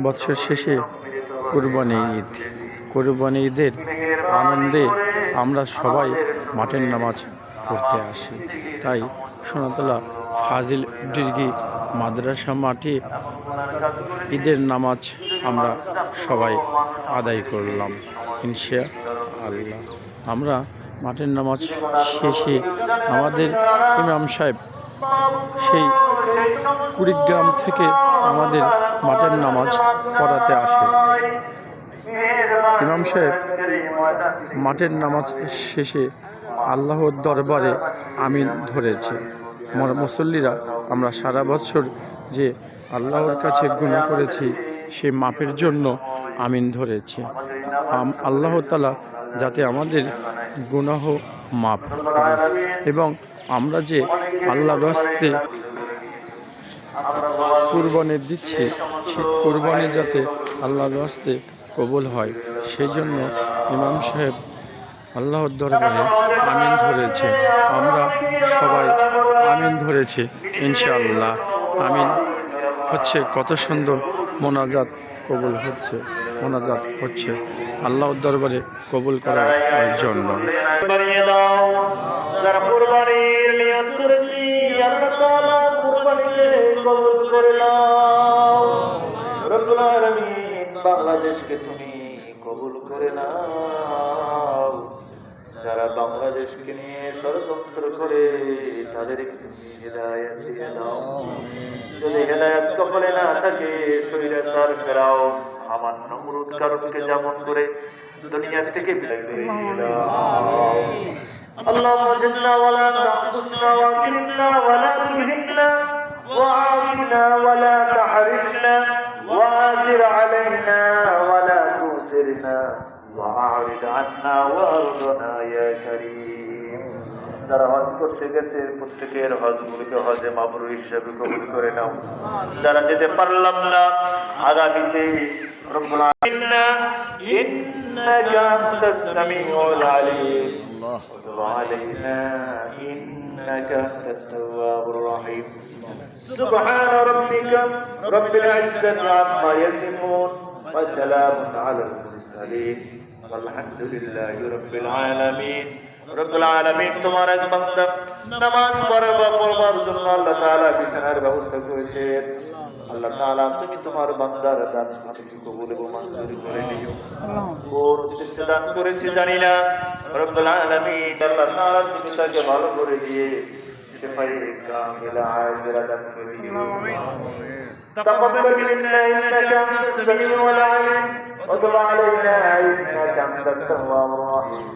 বছর শেষে কুরবানি ঈদ। কুরবানি ঈদের আনন্দে আমরা সবাই মাঠের নামাজ পড়তে আসি। তাই সোনাতলা ফাজিল ডিগ্রি মাদ্রাসা মাঠে ঈদের নামাজ আমরা সবাই আদায় করলাম ইনশাআল্লাহ। আমরা মাঠের নামাজ শেষে আমাদের ইমাম সাহেব সেই কুড়িগ্রাম থেকে আমাদের মাঠের নামাজ পড়াতে আসে। ইমাম সাহেব মাঠের নামাজ শেষে আল্লাহর দরবারে আমিন ধরেছে। মুসল্লিরা আমরা সারা বছর যে আল্লাহর কাছে গুনাহ করেছি সে মাপের জন্য আমিন ধরেছে। আল্লাহ তাআলা যাতে আমাদের গুনাহ মাফ করে এবং আমরা যে আল্লাহর রাস্তায় কুরবানি দিচ্ছি সেই কুরবানি যাতে আল্লাহর রাস্তায় কবুল হয় সেই জন্য ইমাম সাহেব আল্লাহর দরবারে আমিন ধরেছে। আমরা সবাই আমিন ধরেছি ইনশাআল্লাহ। আমিন হচ্ছে কত সুন্দর মোনাজাত কবুল হচ্ছে, মোনাজাত হচ্ছে আল্লাহর দরবারে কবুল করার জন্য। যারা কুরবানির নিয়ত করেছি আল্লাহ তাআলা কুরবানিকে কবুল করে নাও। রব্বুল আলামিন বাংলাদেশকে তুমি কবুল করে নাও। যারা বাংলাদেশকে নিয়ে ষড়যন্ত্র করে তাদেরকে তুমি হিদায়াত দিয়ে দাও। যদি হিদায়াত কপালে না থাকে শরীয়তার ফেরাও আমার নমরুদ কারণকে যেমন করে দুনিয়া থেকে বিদায় করে দাও। اللهم زدنا ولا تنقصنا واكرمنا ولا تهنا وعافنا ولا تحرمنا وآثر علينا ولا تؤثرنا وأعرض عنا وارضنا يا كريم। যারা হজ করতে গেছে প্রত্যেকের হজগুলোকে হজে মাবরুর হিসেবে কবুল করে নাও। যারা যেতে পারলাম না আগামীতে রব্বুল আলামিন إنك أنت السميع العليم وتب علينا إنك أنت التواب الرحيم. سبحان ربك رب العزة عما يصفون وسلام على المرسلين والحمد لله رب العالمين. রব্বুল আলামিন তোমার এক বান্দা নামাজ পড়বার জন্য আল্লাহ তাআলা বিছানার ব্যবস্থা করেছেন। আল্লাহ তাআলা তুমি তোমার বান্দার দান কবুল এবং মঞ্জুর করে নিও। কোন উদ্দেশ্যে দান করেছে জানি না, রব্বুল আলামিন আল্লাহ তাআলা তুমি তাকে ভালো করে দিয়ে শিফায়ে কামিলা আজরা দান করে দিও। تقبل منا إنك أنت السميع العليم وتب علينا إنك أنت التواب الرحيم.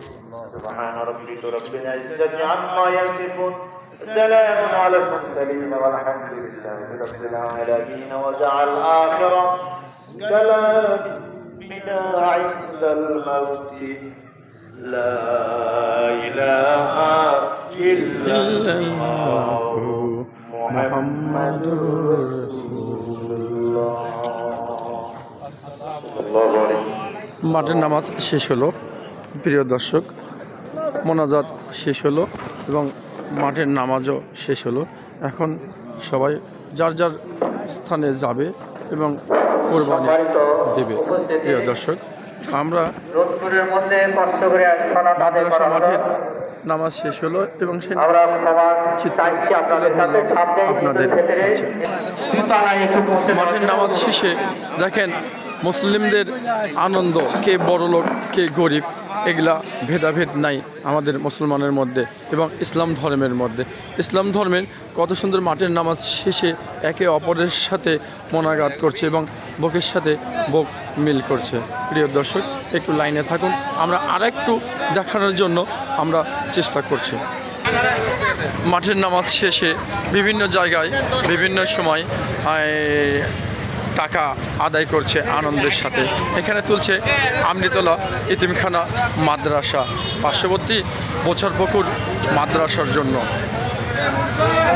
سبحان ربك رب العزة عما يصفون سلام على المرسلين والحمد لله رب العالمين. وجعل آخر كلامنا عند الموت لا إله إلا الله محمد رسول الله. মাঠের নামাজ শেষ হলো প্রিয় দর্শক, মোনাজাত শেষ হলো এবং মাঠের নামাজও শেষ হলো। এখন সবাই যার যার স্থানে যাবে এবং কোরবানি দেবে। প্রিয় দর্শক, আমরা মাদ্রাসা মাঠের নামাজ শেষ হলো এবং সেই আপনাদের মাঠের নামাজ শেষে দেখেন মুসলিমদের আনন্দ, কে বড় লোক কে গরিব এগুলা ভেদাভেদ নাই আমাদের মুসলমানের মধ্যে এবং ইসলাম ধর্মের মধ্যে। ইসলাম ধর্মের কত সুন্দর মাঠের নামাজ শেষে একে অপরের সাথে মোনাজাত করছে এবং বুকের সাথে বুক মিল করছে। প্রিয় দর্শক, একটু লাইনে থাকুন, আমরা আরেকটু দেখানোর জন্য আমরা চেষ্টা করছি। মাঠের নামাজ শেষে বিভিন্ন জায়গায় বিভিন্ন সময় টাকা আদায় করছে আনন্দের সাথে। এখানে তুলছে আমৃতলা ইতিমখানা মাদ্রাসা পার্শ্ববর্তী বোচারপুকুর মাদ্রাসার জন্য।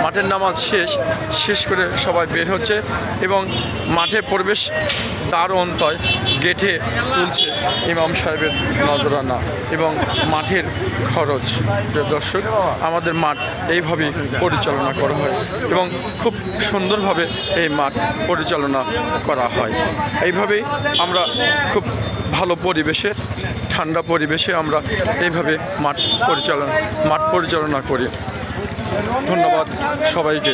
মাঠের নামাজ শেষ করে সবাই বের হচ্ছে এবং মাঠে প্রবেশ দ্বার অন্তয় গেটে তুলছে ইমাম সাহেবের নজরানা এবং মাঠের খরচ। প্রিয় দর্শক, আমাদের মাঠ এইভাবেই পরিচালনা করা হয় এবং খুব সুন্দরভাবে এই মাঠ পরিচালনা করা হয়। এইভাবেই আমরা খুব ভালো পরিবেশে, ঠান্ডা পরিবেশে আমরা এইভাবে মাঠ পরিচালনা করি। ধন্যবাদ সবাইকে।